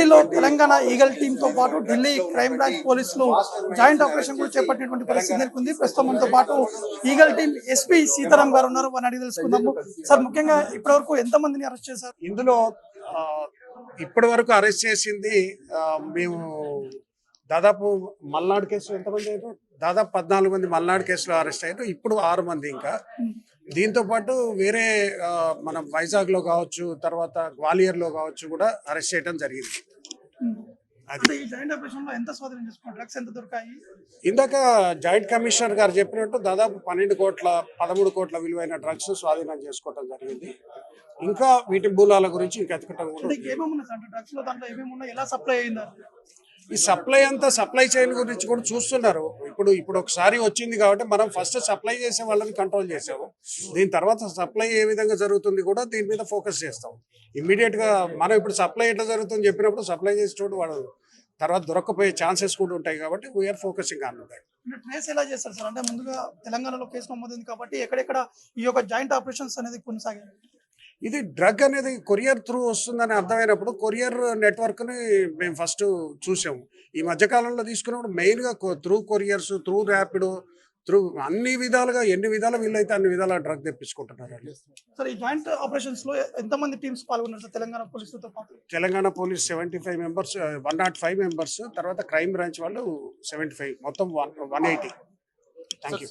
ఢిల్లీలో Telangana eagle team తో పాటు ఢిల్లీ క్రైమ్ బ్రాంచ్ పోలీసులు జాయింట్ ఆపరేషన్ కూడా చేపట్టినటువంటి పరిస్థితి నెలకొంది. ప్రస్తుతం మనతో పాటు ఈగల్ టీమ్ ఎస్పీ సీతారాం గారు ఉన్నారు. వారిని అడిగి తెలుసుకుందాము. సార్, ముఖ్యంగా ఇప్పటి వరకు ఎంత మందిని అరెస్ట్ చేశారు? ఇందులో ఇప్పటి వరకు అరెస్ట్ చేసింది మేము దాదాపు మల్నాడు కేసులో ఎంతమంది అయ్యారు? దాదాపు 14 మంది మల్నాడు కేసులో అరెస్ట్ అయ్యారు. ఇప్పుడు 6 మంది ఇంకా. దీంతో పాటు వేరే మన వైజాగ్ లో కావచ్చు, తర్వాత గ్వాలియర్ లో కావచ్చు కూడా అరెస్ట్ చేయడం జరిగింది. ఇందాక జాయింట్ కమిషనర్ గారు చెప్పినట్టు దాదాపు 12 కోట్ల 13 కోట్ల విలువైన డ్రగ్స్ స్వాధీనం చేసుకోవడం జరిగింది. ఇంకా వీటి మూలాల గురించి ఇంకా ఎత్తుకటం ఈ సప్లై అంతా సప్లై చైన్ గురించి కూడా చూస్తున్నారు. ఇప్పుడు ఒకసారి వచ్చింది కాబట్టి మనం ఫస్ట్ సప్లై చేసే వాళ్ళని కంట్రోల్ చేసాము. దీని తర్వాత సప్లై ఏ విధంగా జరుగుతుంది కూడా దీని మీద ఫోకస్ చేస్తాం. ఇమ్మీడియట్ గా మనం ఇప్పుడు సప్లై ఎట్లా జరుగుతుంది చెప్పినప్పుడు సప్లై చేసేటోడు వాడు తర్వాత దొరకపోయే ఛాన్సెస్ కూడా ఉంటాయి కాబట్టి we are focusing on that. Trace ఎలా చేస్తారు సార్? అంటే ముందుగా తెలంగాణలో కేసు నమోదైంది కాబట్టి ఎక్కడెక్కడ ఈ యొక్క జాయింట్ ఆపరేషన్స్ అనేది కొనసాగాయి? ఇది డ్రగ్ అనేది కొరియర్ త్రూ వస్తుందని అర్థమైనప్పుడు కొరియర్ నెట్వర్క్ ని మేము ఫస్ట్ చూసాము. ఈ మధ్యకాలంలో తీసుకున్నప్పుడు మెయిన్ గా through couriers, through Rapido, through అన్ని విధాలుగా ఎన్ని విధాలు వీళ్ళైతే అన్ని విధాల డ్రగ్ తెప్పించుకుంటున్నారు. సార్, ఈ జాయింట్ ఆపరేషన్స్ లో ఎంతమంది టీమ్స్ పాల్గొన్నారు తెలంగాణ పోలీసులతో పాటు? తెలంగాణ పోలీస్ 75 మెంబర్స్, 105 మెంబర్స్, తర్వాత క్రైమ్ బ్రాంచ్ వాళ్ళు 75, మొత్తం 180. Thank you.